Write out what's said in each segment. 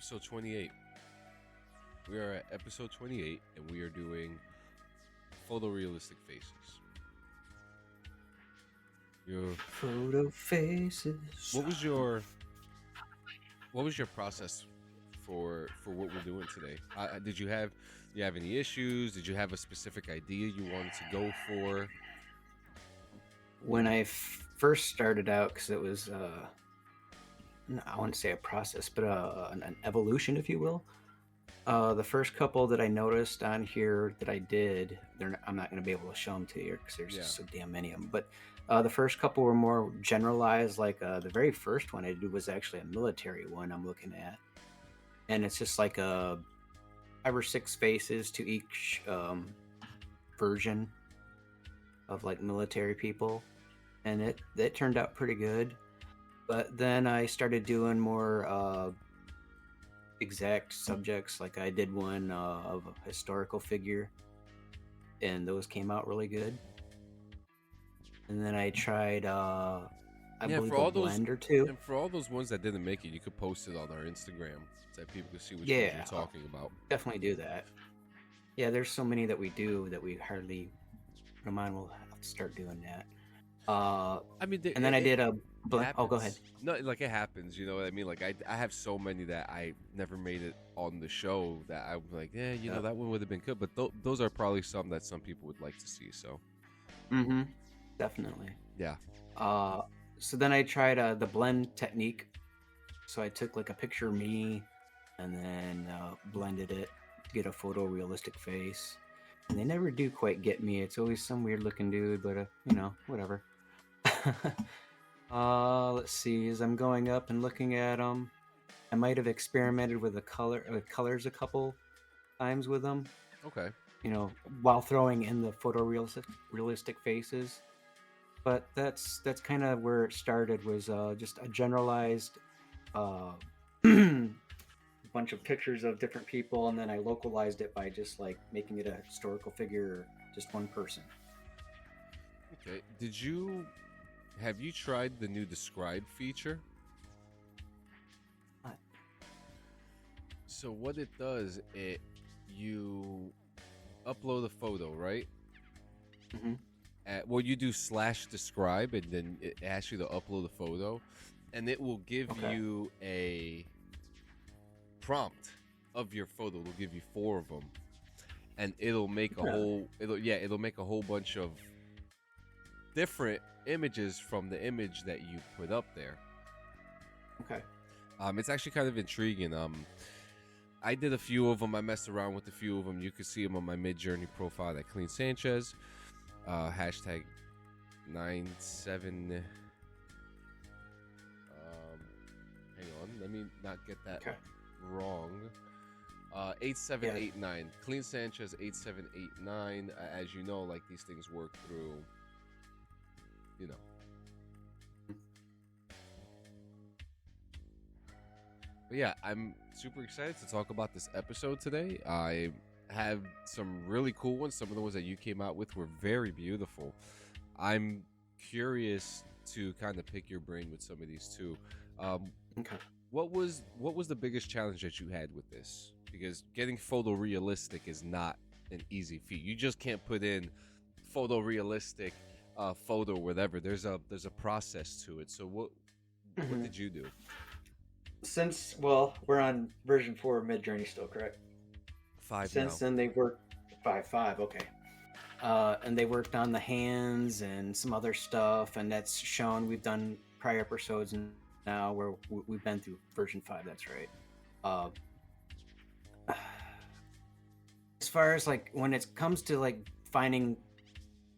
episode 28. We are at episode 28, and we are doing photorealistic faces. Your Photo faces. what was your what was your process for what we're doing today? Did you have any issues? Did you have a specific idea you wanted to go for? When I first started out, because it was, I wouldn't say a process, but an evolution, if you will. The first couple that I noticed on here that I did, I'm not going to be able to show them to you because there's Yeah. just so damn many of them. But the first couple were more generalized. Like the very first one I did was actually a military one I'm looking at. And it's just like 5 or 6 faces to each version of like military people. And it turned out pretty good. But then I started doing more exact subjects. Like I did one of a historical figure, and those came out really good. And then I tried, I believe, for all a those blend or two. and for all those ones that didn't make it, you could post it on our Instagram so that people can see which ones Yeah, you're talking about. definitely do that. Yeah, there's so many that we do that we hardly put them on. We'll have to start doing that. I mean, And then I did a blend. happens. Oh, go ahead. No, like it happens. You know what I mean? Like I have so many that I never made it on the show that I'm like, yeah, Yeah. that one would have been good. But those are probably some that some people would like to see. So Mm-hmm. Definitely. yeah, So then I tried the blend technique. So I took like a picture of me and then blended it to get a photorealistic face. And they never do quite get me. It's always some weird looking dude, but whatever. Let's see. As I'm going up and looking at them, I might have experimented with colors a couple times with them. okay. While throwing in the realistic faces. But that's kind of where it started. Was just a generalized bunch of pictures of different people, and then I localized it by just like making it a historical figure, or just one person. Okay. Have you tried the new describe feature? What? So what it does, you upload a photo, right? Mm-hmm. Well, you do /describe, and then it asks you to upload a photo, and it will give Okay. you a prompt of your photo. It'll give you 4 of them, and it'll make a Yeah. whole. It'll make a whole bunch of different images from the image that you put up there. Okay. It's actually kind of intriguing. I did a few of them. I messed around with a few of them. You can see them on my Mid-Journey profile at Clean Sanchez. Hashtag 97. Hang on, let me not get that Okay. wrong. 8789. Clean Sanchez 8789. As you know, like these things work through, you know. But yeah, I'm super excited to talk about this episode today. I have some really cool ones. Some of the ones that you came out with were very beautiful. I'm curious to kind of pick your brain with some of these too. Okay. What was the biggest challenge that you had with this? Because getting photorealistic is not an easy feat. You just can't put in photorealistic photo, whatever. There's a process to it. So what Mhm. did you do? Since we're on version 4 of Mid-Journey still, correct? 5 Since now. then they worked 5. Okay. And they worked on the hands and some other stuff, and that's shown. We've done prior episodes now where we've been through version 5. That's right. As far as like when it comes to like finding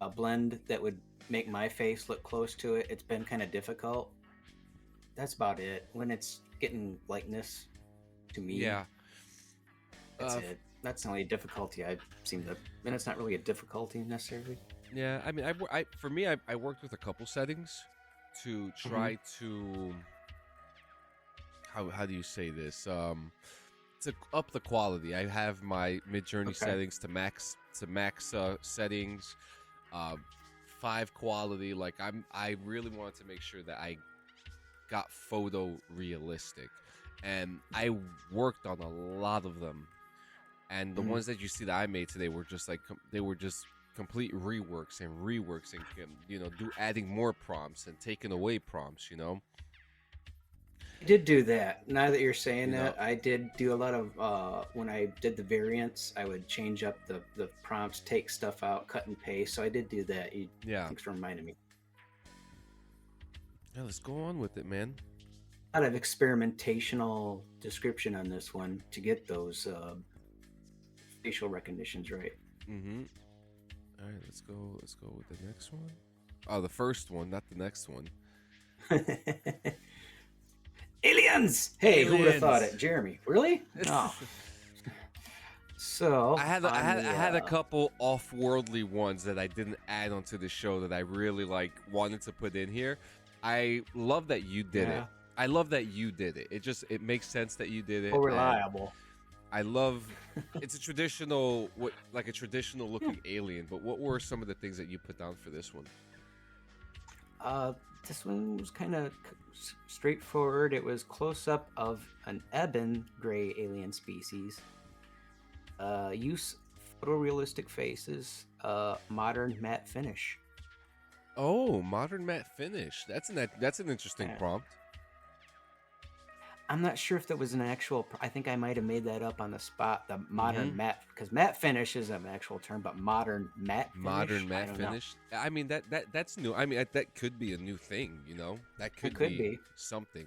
a blend that would make my face look close to it, it's been kind of difficult. That's about it. When it's getting likeness to me, Yeah. that's it. That's the only difficulty I seem to, and it's not really a difficulty necessarily. Yeah, I mean, I worked with a couple settings to try to how do you say this? To up the quality. I have my Mid-Journey Okay. settings to max settings, 5 quality. I really wanted to make sure that I got photo realistic, and I worked on a lot of them. And the Mhm. ones that you see that I made today were just like they were just complete reworks and reworks and do adding more prompts and taking away prompts. I did do that. Now that you're saying You know, that, I did do a lot of when I did the variants, I would change up the prompts, take stuff out, cut and paste. So I did do that. yeah. Thanks for reminding me. Yeah, let's go on with it, man. A lot of experimentational description on this one to get those facial recognitions right. Mm-hmm. All right, let's go. Let's go with the next one. Oh, the first one, not the next one. Aliens! Hey, who would have thought Aliens. it? Jeremy, really? Oh. So I had a couple off-worldly ones that I didn't add onto the show that I really wanted to put in here. I love that you did it. I love that you did it. It makes sense that you did it. so reliable. I love it's a traditional looking alien, but what were some of the things that you put down for this one? This one was kind of straightforward. It was close up of an ebon gray alien species. Use photorealistic faces. Modern matte finish. Oh, modern matte finish. That's an interesting prompt. I'm not sure if that was an actual. I think I might have made that up on the spot. The modern matte, because matte finish is an actual term, but modern matte finish. Modern matte finish. I mean that's new. I mean that could be a new thing. That could be something.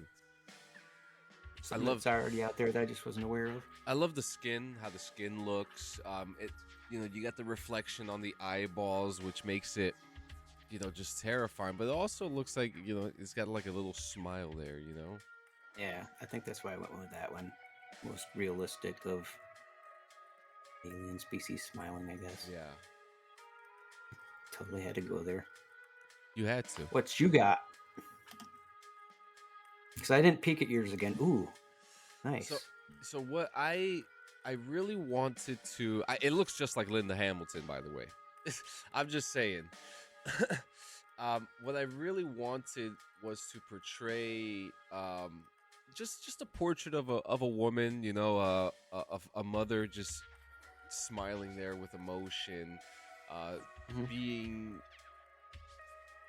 Something that's already out there that I just wasn't aware of. I love the skin, how the skin looks. You got the reflection on the eyeballs, which makes it, just terrifying. But it also looks like, it's got like a little smile there. Yeah, I think that's why I went with that one. Most realistic of alien species smiling, I guess. Yeah. Totally had to go there. You had to. What you got? Because I didn't peek at yours again. Ooh, nice. So what I really wanted to... it looks just like Linda Hamilton, by the way. I'm just saying. What I really wanted was to portray... just a portrait of a woman, a mother just smiling there with emotion, being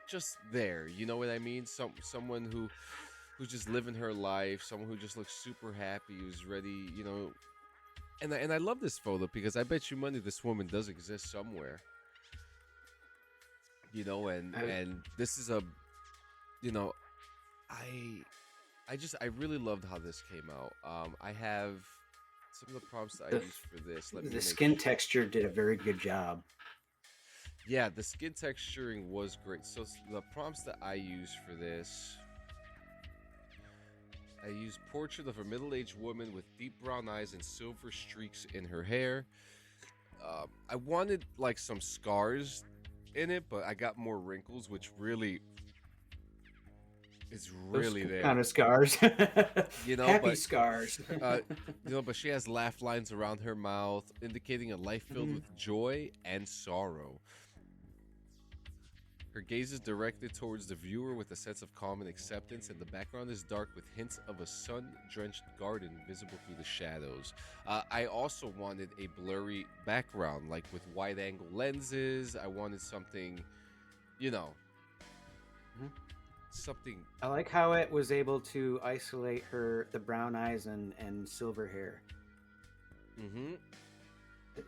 just there. You know what I mean? Someone who's just living her life, someone who just looks super happy, who's ready, And I love this photo because I bet you money this woman does exist somewhere. And this is a, I really loved how this came out. I have some of the prompts that I used for this. The skin texture did a very good job. Yeah, the skin texturing was great. So the prompts that I used for this, I used portrait of a middle-aged woman with deep brown eyes and silver streaks in her hair. I wanted some scars in it, but I got more wrinkles, which really... It's really there. Kind of scars. Happy scars. But she has laugh lines around her mouth, indicating a life filled with joy and sorrow. Her gaze is directed towards the viewer with a sense of calm and acceptance, and the background is dark with hints of a sun-drenched garden visible through the shadows. I also wanted a blurry background, with wide-angle lenses. I wanted something, something. I like how it was able to isolate the brown eyes and silver hair.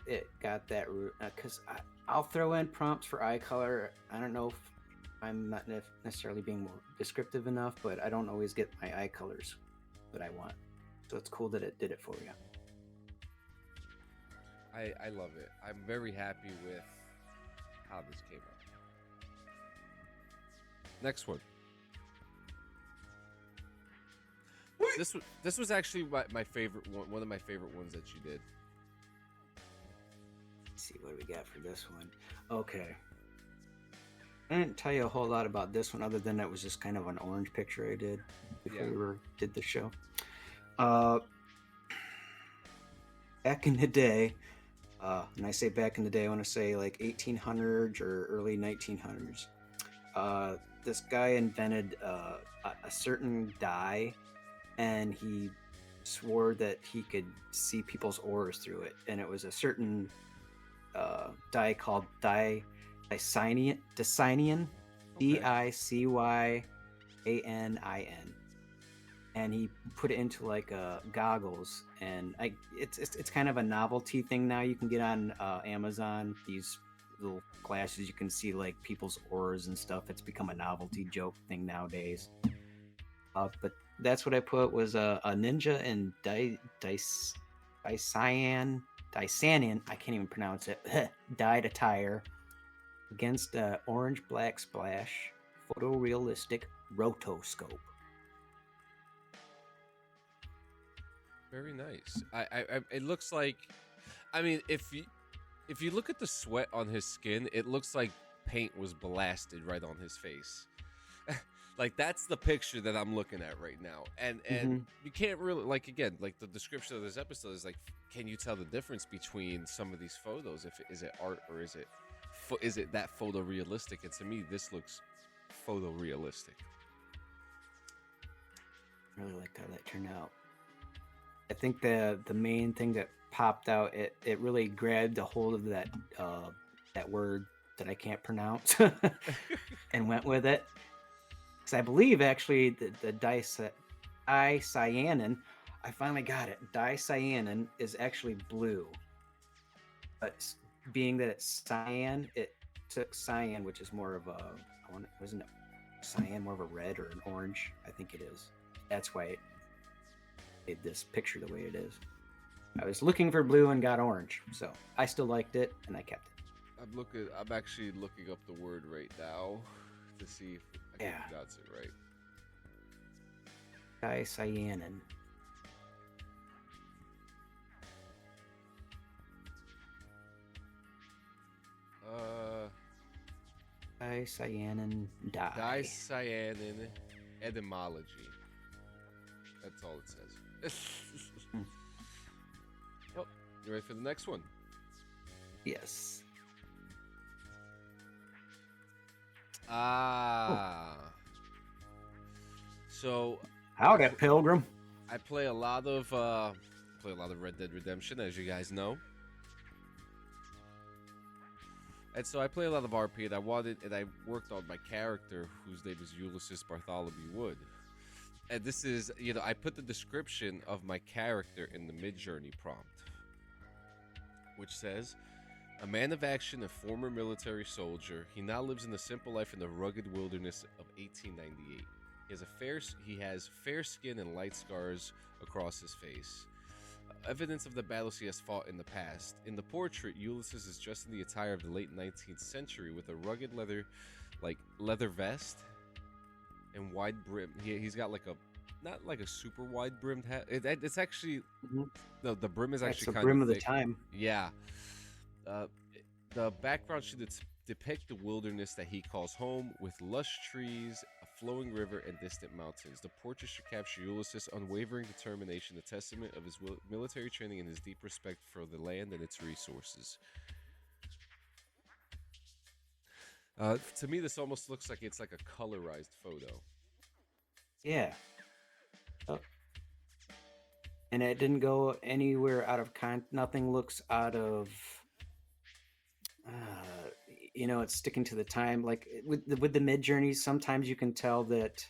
It got that root because I'll throw in prompts for eye color. I don't know if I'm not necessarily being more descriptive enough, but I don't always get my eye colors that I want. So it's cool that it did it for you. I love it. I'm very happy with how this came out. Next one. This was actually my favorite one of my favorite ones that you did. Let's see what we got for this one. Okay. I didn't tell you a whole lot about this one other than it was just kind of an orange picture I did before we did the show. Back in the day, and I say back in the day, I want to say 1800s or early 1900s. This guy invented a certain dye, and he swore that he could see people's auras through it, and it was a certain dye called Dicyanine, Okay. Dicyanin, and he put it into like goggles, and it's kind of a novelty thing now. You can get on Amazon these little glasses. You can see like people's auras and stuff. It's become a novelty joke thing nowadays. But that's what I put was a ninja in Dicyanin. I can't even pronounce it. Dyed attire against orange black splash photorealistic rotoscope. Very nice. It looks like, I mean, if you look at the sweat on his skin, it looks like paint was blasted right on his face. Like that's the picture that I'm looking at right now, and you can't really, like, again, like the description of this episode is like, can you tell the difference between some of these photos? If is it art or is it that photorealistic? And to me, this looks photorealistic. I really liked how that turned out. I think the main thing that popped out, it really grabbed a hold of that that word that I can't pronounce and went with it. Because I believe actually the dicyanin, I finally got it. Dicyanin is actually blue, but being that it's cyan, it took cyan, which is more of a, wasn't it cyan more of a red or an orange? I think it is. That's why it made this picture the way it is. I was looking for blue and got orange, so I still liked it and I kept it. I'm actually looking up the word right now to see if I pronounce it right. Dicyanin. Dicyanin dye. Dicyanin etymology. That's all it says. Oh, you ready for the next one? Yes. So howdy, Pilgrim. I play a lot of Red Dead Redemption, as you guys know. And so I play a lot of RP, and I worked on my character, whose name is Ulysses Bartholomew Wood. And this is, I put the description of my character in the Mid-Journey prompt, which says, a man of action, a former military soldier, he now lives in the simple life in the rugged wilderness of 1898. He has fair skin and light scars across his face, evidence of the battles he has fought in the past. In the portrait, Ulysses is dressed in the attire of the late 19th century with a rugged leather vest and wide brim. He's got like not like a super wide brimmed hat. It's actually the brim is actually kind brim of of thick. The time. Yeah. The background should depict the wilderness that he calls home, with lush trees, a flowing river, and distant mountains. The portrait should capture Ulysses' unwavering determination, a testament of his military training and his deep respect for the land and its resources. To me, this almost looks like it's like a colorized photo. Yeah. Oh. And it didn't go anywhere out of nothing looks out of it's sticking to the time. Like with the Mid-Journeys, sometimes you can tell that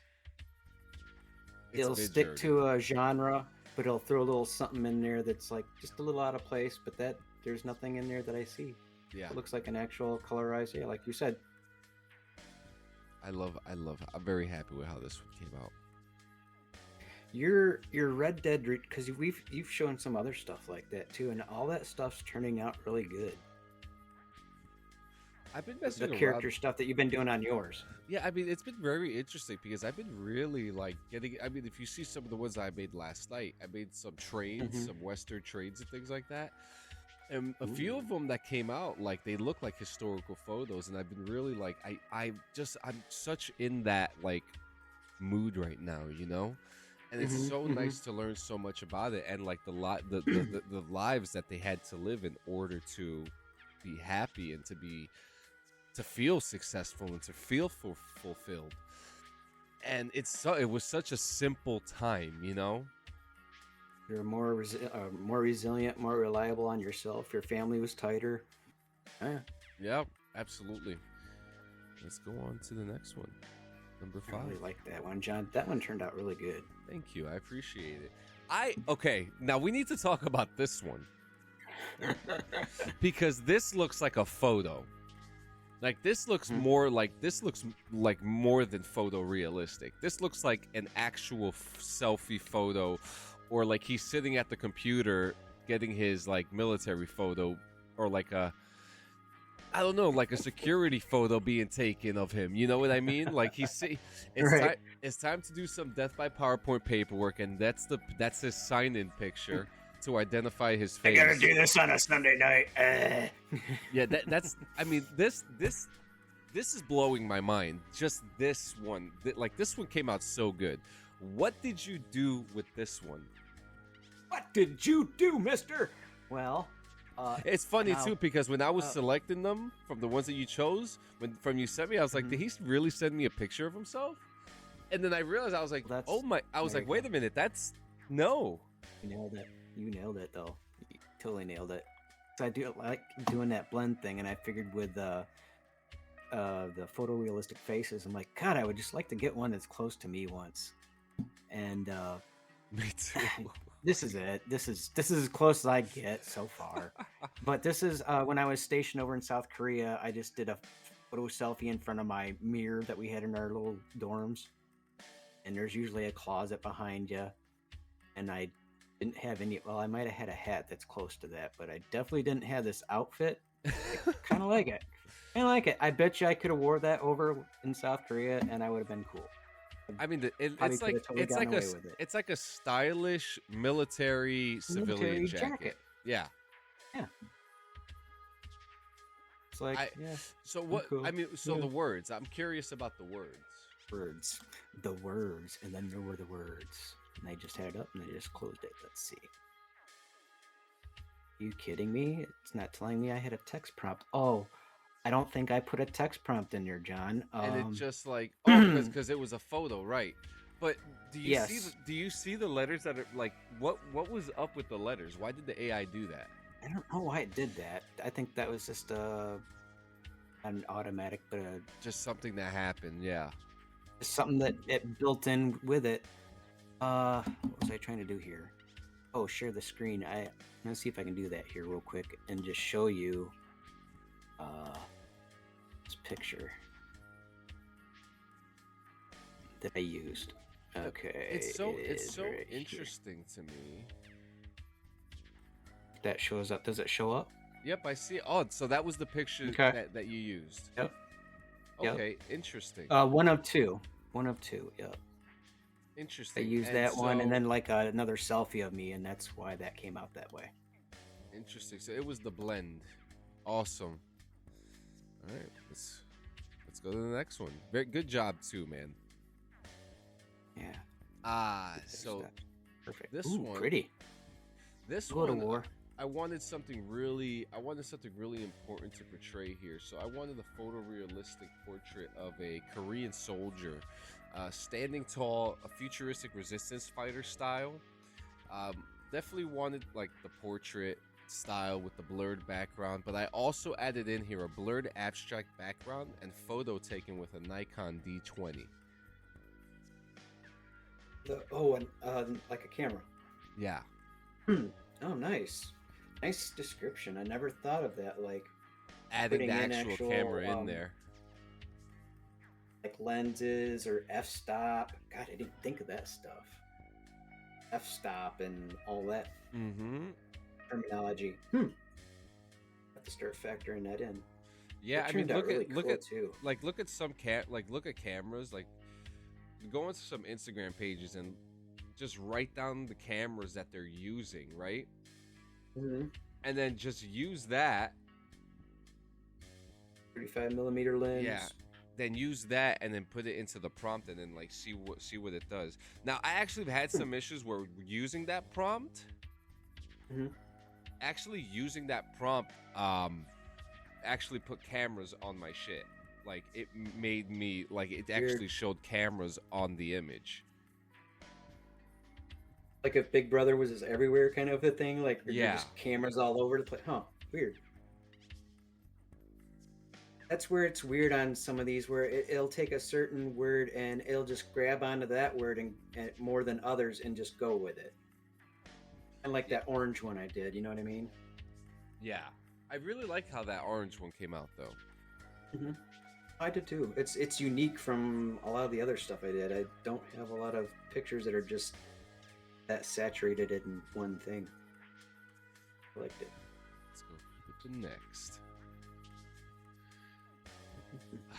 it'll stick to a genre, but it'll throw a little something in there that's like just a little out of place, but that there's nothing in there that I see. Yeah. It looks like an actual colorized, like you said. I'm very happy with how this one came out. Your Red Dead, because you've shown some other stuff like that too, and all that stuff's turning out really good. I've been messing the character stuff that you've been doing on yours. Yeah, I mean, it's been very interesting because I've been really getting. I mean, if you see some of the ones I made last night, I made some trades, some Western trades and things like that. And a few of them that came out, they look like historical photos, and I've been really I'm such in that mood right now, and it's so nice to learn so much about it, and the lives that they had to live in order to be happy and to feel successful and to feel fulfilled. And it was such a simple time, You're more resilient, more reliable on yourself. Your family was tighter. Eh, Yep, absolutely. Let's go on to the next one. Number I 5. really like that one, John. That one turned out really good. Thank you. I appreciate it. Okay, now we need to talk about this one because this looks like a photo. Like this looks more like more than photorealistic. This looks like an actual selfie photo, or like he's sitting at the computer getting his like military photo, or like a, I don't know, like a security photo being taken of him. You know what I mean? Like Right. it's time to do some death by PowerPoint paperwork, and that's his sign-in picture to identify his I face. gotta do this on a Sunday night. Yeah, that's. I mean, this is blowing my mind. Just this one, like this one came out so good. What did you do with this one? What did you do, Mister? Well, It's funny now- too because when I was selecting them from the ones that you chose, from you sent me, I was like, did he really send me a picture of himself? And then I realized I was like, Well, oh my! I was there like, you wait go. a minute, that's no. You nailed it. You nailed it, though. You totally nailed it. So I do like doing that blend thing, and I figured with the photorealistic faces, I'm like, God, I would just like to get one that's close to me once. And Me too. this is it. This is as close as I get so far. But this is when I was stationed over in South Korea. I just did a photo selfie in front of my mirror that we had in our little dorms, and there's usually a closet behind you. And I didn't have any. Well, I might have had a hat that's close to that, but I definitely didn't have this outfit. I kind of like it. I like it. I bet you I could have wore that over in South Korea, and I would have been cool. I mean, Probably could have totally gotten away with it. it's like a stylish military civilian Military jacket. Yeah. It's like, I- yeah, So what? cool. I mean, so Yeah. the words. I'm curious about the words. words, the words, and then there were the words, and I just had it up and I just closed it. Let's see. You kidding me? It's not telling me I had a text prompt. Oh, I don't think I put a text prompt in there, John. And it just like, oh, because it was a photo, right? But do you see Yes. do you see the letters that are like what was up with the letters? Why did the AI do that? I don't know why it did that. I think that was just an automatic, but Just something that happened, yeah. something that it built in with it. What was I trying to do here? Oh, share the screen. I'm gonna see if I can do that here real quick and just show you this picture that I used. Okay, It's it is so right here. interesting to me. That shows up. Does it show up? Yep, I see. Oh, so that was the picture Okay. that you used. Yep. Yep. Okay, interesting. One of two. One of two. Yep. I Interesting. used And that one, and so- then like another selfie of me, and that's why that came out that way. Interesting. So it was the blend. Awesome. All right, let's go to the next one. Very good job too, man. Yeah. There's So that. Perfect. this Ooh, one- pretty. this A little one, war. I wanted something really important to portray here. So I wanted a photorealistic portrait of a Korean soldier, standing tall, a futuristic resistance fighter style. Definitely wanted like the portrait style with the blurred background, but I also added in here a blurred abstract background and photo taken with a Nikon D20. And like a camera. Yeah. Oh, nice. Nice description. I never thought of that. Like Adding the Putting in actual camera in actual, there. lenses or f-stop. God, I didn't think of that stuff. F-stop and all that Mm-hmm. terminology. Have to start factoring that in. Yeah, It I mean, turned out look really at look cool, at too. look at some look at cameras, like go into some Instagram pages and just write down the cameras that they're using, right? Mm-hmm. And then just use that. 35 millimeter lens. Yeah. Then use that and then put it into the prompt and then like see what it does. Now I actually have had some issues where using that prompt, Mhm. actually using that prompt, actually put cameras on my shit. Like it made me like it Weird. actually showed cameras on the image. Like if Big Brother was just everywhere kind of a thing, like you're Yeah, just cameras all over the place. Huh, weird. That's where it's weird on some of these, where it'll take a certain word and it'll just grab onto that word and more than others and just go with it. And like yeah, that orange one I did, you know what I mean? yeah. I really like how that orange one came out, though. Hmm. I did too. It's unique from a lot of the other stuff I did. I don't have a lot of pictures that are just that saturated in one thing. I liked it. Let's go with the next.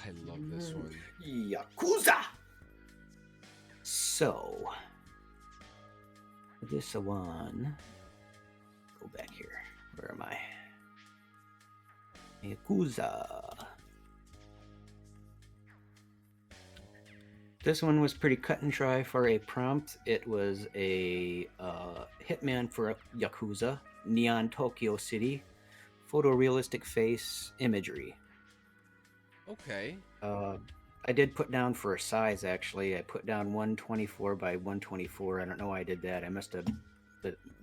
I love this one. Yakuza. So this one. Go back here. Where am I? Yakuza. This one was pretty cut and dry for a prompt. It was a hitman for a Yakuza, Neon Tokyo City, photorealistic face imagery. Okay. I did put down for a size, actually. I put down 124 by 124. I don't know why I did that. I must have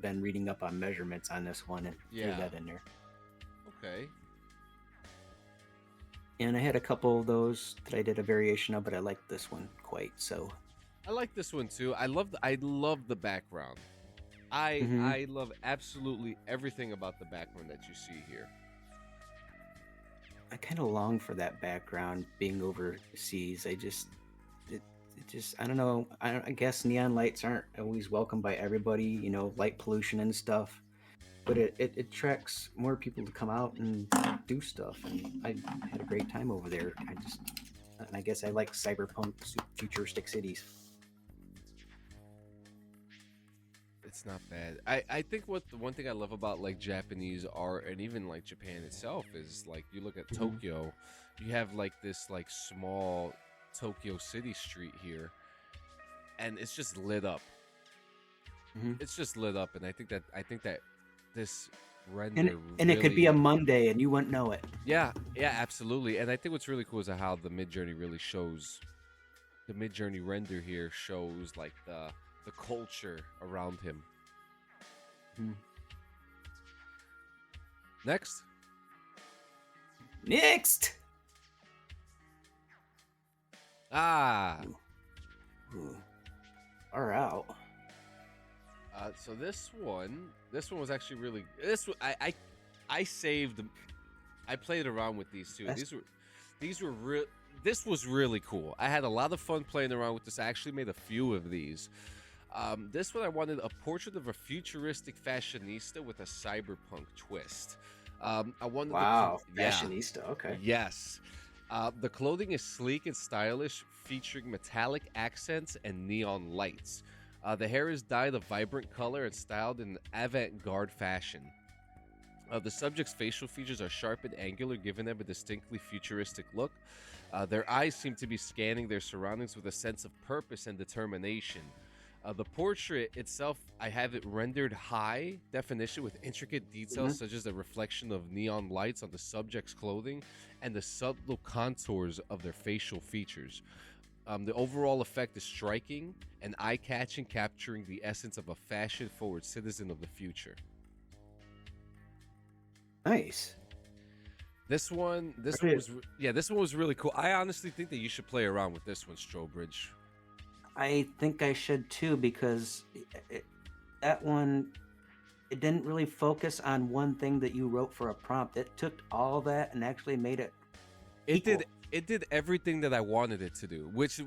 been reading up on measurements on this one and threw that in there. Okay. And I had a couple of those that I did a variation of, but I liked this one quite so. I like this one too. I love the background. I love absolutely everything about the background that you see here. I kind of long for that background being overseas. I don't know. I guess neon lights aren't always welcome by everybody, you know, light pollution and stuff. But it attracts more people to come out and do stuff. And I had a great time over there. I guess I like cyberpunk futuristic cities. It's not bad. I think what the one thing I love about like Japanese art and even like Japan itself is like you look at Tokyo, you have like this like small Tokyo city street here, and it's just lit up. It's just lit up, and I think that this render and it could be a Monday and you wouldn't know it. Yeah, absolutely. And I think what's really cool is how the Midjourney really shows the Midjourney render here shows like the culture around him. Next. Far out. So this one was actually really I saved. I played around with these two. This was really cool. I had a lot of fun playing around with this. I actually made a few of these. This one I wanted a portrait of a futuristic fashionista with a cyberpunk twist. I wanted fashionista. Okay. Yes. The clothing is sleek and stylish, featuring metallic accents and neon lights. The hair is dyed a vibrant color and styled in avant-garde fashion. The subject's facial features are sharp and angular, giving them a distinctly futuristic look. Their eyes seem to be scanning their surroundings with a sense of purpose and determination. The portrait itself, I have it rendered high definition with intricate details such as the reflection of neon lights on the subject's clothing and the subtle contours of their facial features. The overall effect is striking and eye-catching, capturing the essence of a fashion-forward citizen of the future. Nice. This one was really cool. I honestly think that you should play around with this one, Strobridge. I think I should too, because that one, it didn't really focus on one thing that you wrote for a prompt. It took all that and actually made it. It did everything that I wanted it to do. Which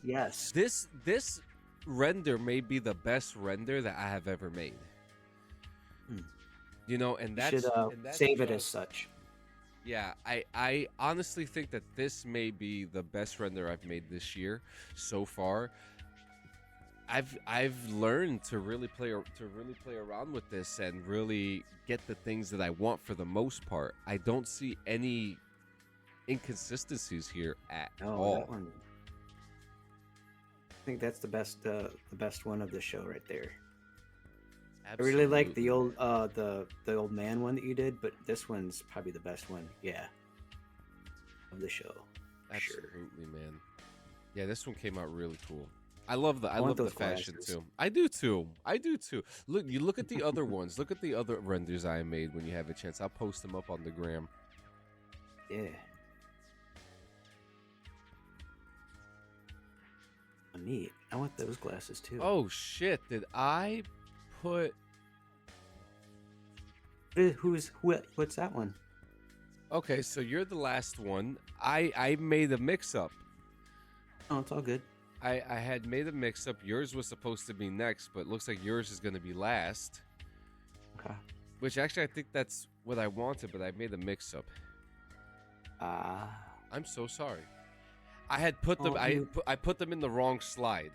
yes, this render may be the best render that I have ever made. You know, and that's save it as such. Yeah, I honestly think that this may be the best render I've made this year so far. I've learned to really play around with this and really get the things that I want for the most part. I don't see any inconsistencies here at all. I think that's the best one of the show right there. Absolutely. I really like the old the old man one that you did, but this one's probably the best one. Yeah, of the show. Absolutely, man. Yeah, this one came out really cool. I I want love the those fashion glasses. too. I do too. I do too. Look at the other ones. Look at the other renders I made when you have a chance. I'll post them up on the gram. Yeah. Oh, neat. I want those glasses too. Oh shit! Did I put? What's that one? Okay, so you're the last one. I made a mix up. Oh, it's all good. I had made a mix up. Yours was supposed to be next, but it looks like yours is going to be last. Okay. Which actually I think that's what I wanted, but I made a mix up. Ah. I'm so sorry. I had put them. I put them in the wrong slide.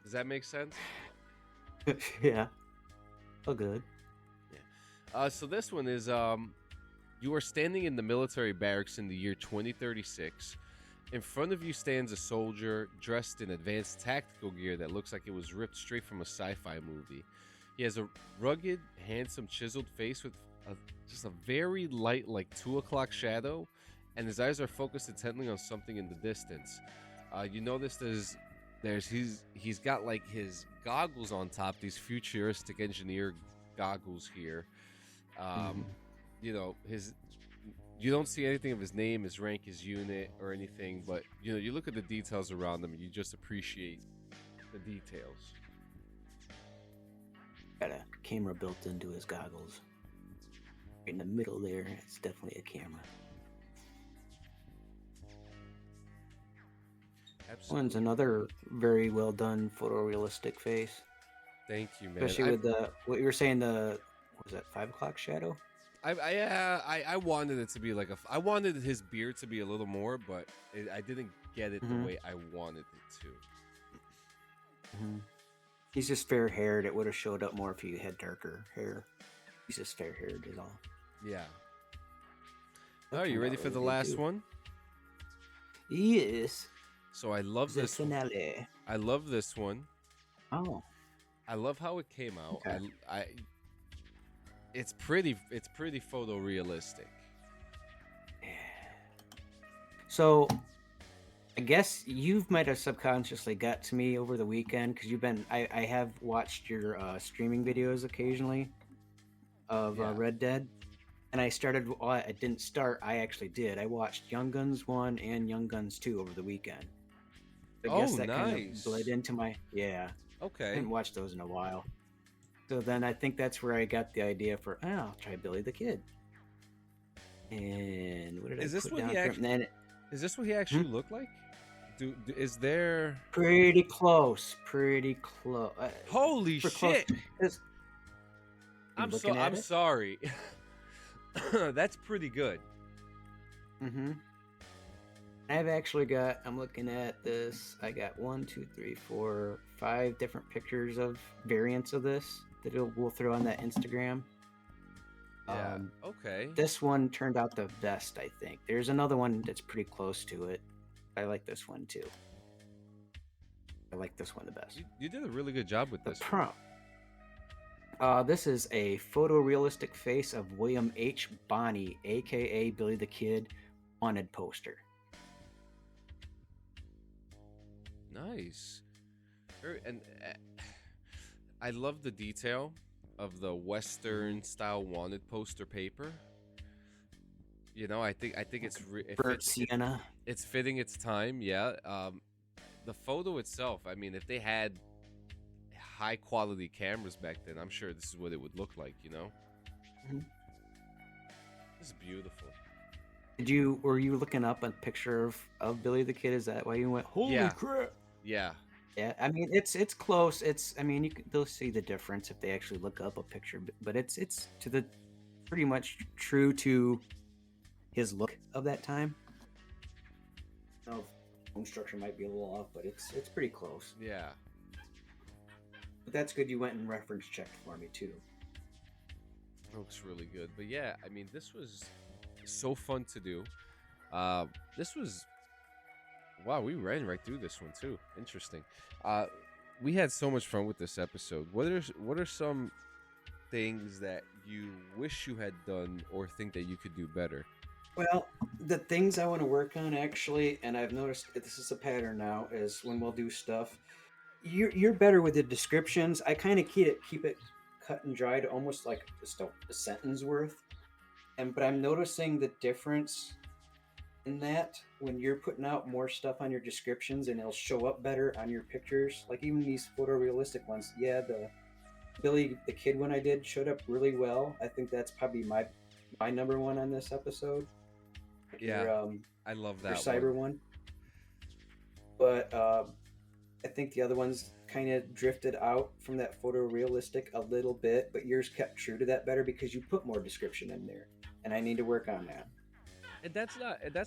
Does that make sense? Yeah. All good. So this one is you are standing in the military barracks in the year 2036. In front of you stands a soldier dressed in advanced tactical gear that looks like it was ripped straight from a sci-fi movie. He has a rugged, handsome, chiseled face with just a very light, like 2 o'clock shadow, and his eyes are focused intently on something in the distance. You notice he's got like his goggles on top, these futuristic engineer goggles here. You know, you don't see anything of his name, his rank, his unit, or anything, but you know, you look at the details around him and you just appreciate the details. Got a camera built into his goggles. In the middle there, it's definitely a camera. Absolutely. One's another very well done photorealistic face. Thank you, man. Especially with what you were saying, what was that, 5 o'clock shadow? I wanted it to be like I wanted his beard to be a little more, but I didn't get it the way I wanted it to. He's just fair haired. It would have showed up more if he had darker hair. He's just fair haired, is all. Yeah. Oh, you ready for the last one? Yes. So I love The this finale. I love this one. Oh. I love how it came out. Okay. It's pretty photorealistic. So, I guess you might have subconsciously got to me over the weekend because I have watched your streaming videos occasionally of Red Dead, and I actually did. I watched Young Guns 1 and Young Guns 2 over the weekend. I guess that kind of bled into my Okay. I haven't watched those in a while. So then I think that's where I got the idea for I'll try Billy the Kid. And what did Is I this put what down he for actually? him? Is this what he actually looked like? Is there? Pretty close. Holy shit! I'm sorry. That's pretty good. I've actually I'm looking at this. I got 1, 2, 3, 4, 5 different pictures of variants of this that we'll throw on that Instagram. Yeah. Okay. This one turned out the best, I think. There's another one that's pretty close to it. I like this one too. I like this one the best. You did a really good job with this. The prompt. This is a photorealistic face of William H. Bonney, aka Billy the Kid, wanted poster. Nice. And I love the detail of the Western style wanted poster paper. You know, I think Sienna. It's fitting its time. Yeah. The photo itself. I mean, if they had high quality cameras back then, I'm sure this is what it would look like. You know. This is beautiful. Were you looking up a picture of Billy the Kid? Is that why you went, holy crap? Yeah. Yeah, I mean it's close. They'll see the difference if they actually look up a picture, but it's to the pretty much true to his look of that time. Oh, home structure might be a little off, but it's pretty close. Yeah. But that's good. You went and reference checked for me too. Looks really good. But yeah, I mean, this was so fun to do. This was wow, we ran right through this one too. Interesting. We had so much fun with this episode. What are some things that you wish you had done or think that you could do better? Well, the things I want to work on actually, and I've noticed this is a pattern now, is when we'll do stuff, you're better with the descriptions. I kind of keep it cut and dried, almost like just a sentence worth. And but I'm noticing the difference in that when you're putting out more stuff on your descriptions, and it'll show up better on your pictures. Like even these photorealistic ones, yeah, the Billy the Kid one I did showed up really well. I think that's probably my number one on this episode. Like Yeah, I love your that one. cyber one, but I think the other ones kind of drifted out from that photorealistic a little bit, but yours kept true to that better because you put more description in there, and I need to work on that. And that's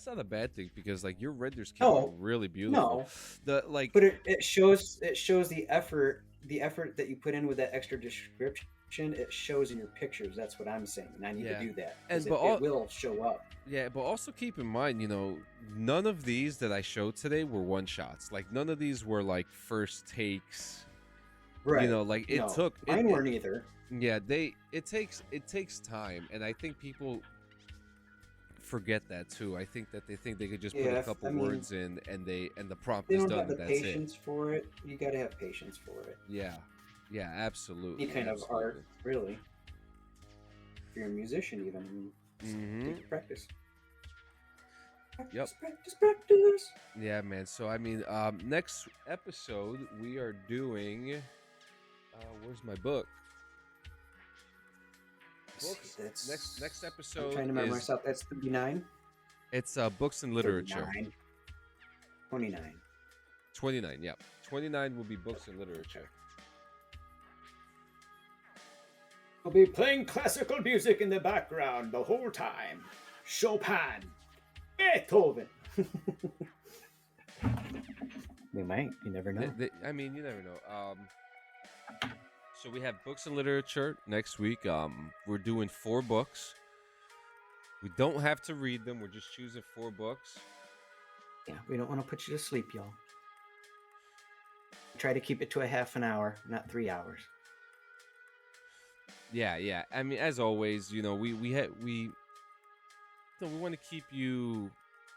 not a bad thing because like your renders came out No, really beautiful. no, The like but it shows the effort that you put in with that extra description. It shows in your pictures. That's what I'm saying, and I need to yeah, do that and because but it all will show up. yeah, but also keep in mind, none of these that I showed today were one shots. Like none of these were like first takes. Right? Like it No, took it, mine it weren't either. yeah, it takes time, and I think people forget that too. I think that they think they could just put a Yeah, couple I mean, words in and the prompt they is don't done have and the that's it. patience for it. You got to have patience for it. Yeah. Yeah, Any absolutely. kind of Absolutely. art, really. If you're a musician, even Mhm. take the practice. Yep. Practice, practice, practice. Yeah, man. So I mean, next episode we are doing where's my book? See, Books. Next that's. I'm episode trying to remember is myself. That's 39. it's books and literature. 39. 29. 29, yeah. 29 will be books and literature. We'll be playing classical music in the background the whole time. Chopin, Beethoven. We might. You never know. I mean, you never know. So we have books and literature next week. We're doing 4 books. We don't have to read them. We're just choosing 4 books. Yeah, we don't want to put you to sleep, y'all. Try to keep it to a half an hour, not 3 hours. Yeah, yeah. I mean, as always, we want to keep you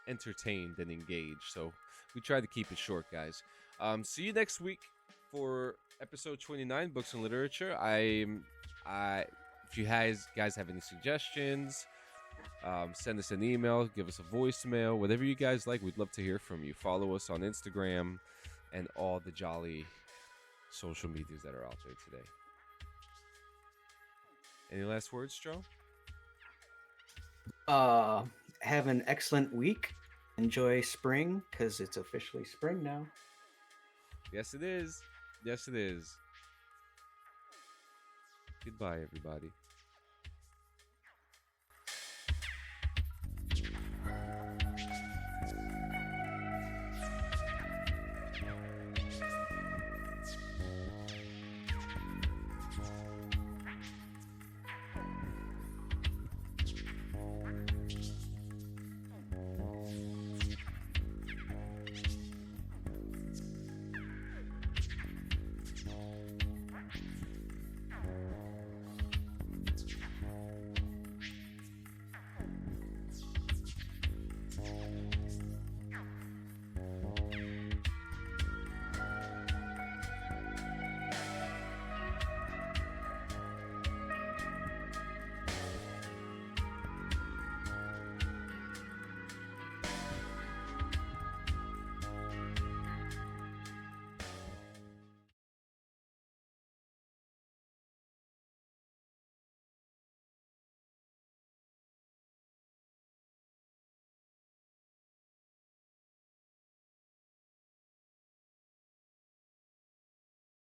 entertained and engaged. So we try to keep it short, guys. See you next week for episode 29, books and literature. If you guys have any suggestions, send us an email, give us a voicemail, whatever you guys like. We'd love to hear from you. Follow us on Instagram and all the jolly social medias that are out there today. Any last words, Joe? Have an excellent week. Enjoy spring because it's officially spring now. Yes, it is. Yes, it is. Goodbye, everybody.